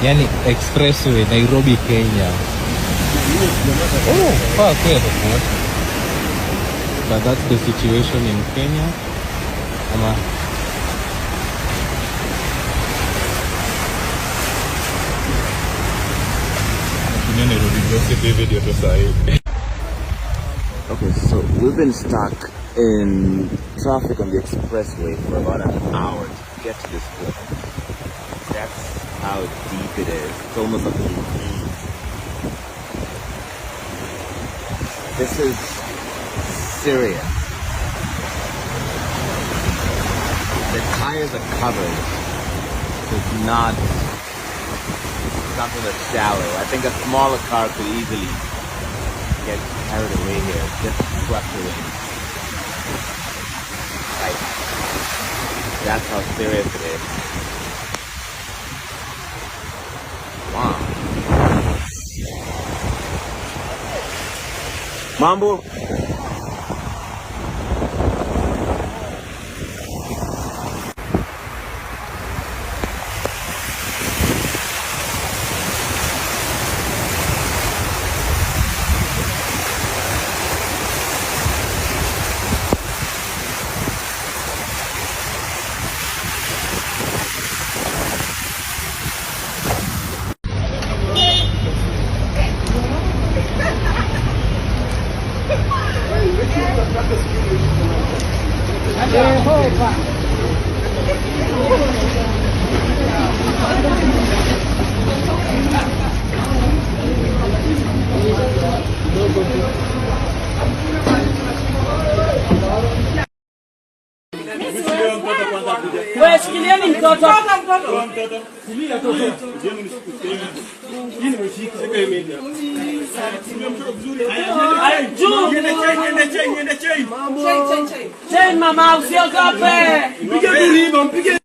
Yani expressway, Nairobi, Kenya. Oh, fuck it. But that's the situation in Kenya. Ama Okay, so we've been stuck in traffic on the expressway for about an hour to get to this point. That's how deep it is. It's almost up to the knees. This is serious. The tires are covered. So it's not something that's shallow. I think a smaller car could easily get carried away here, just swept away. Like, that's how serious it is. Wow. Mambo? Wewe shikilieni mtoto. Chain mama usiogope. Mpige riba, mpige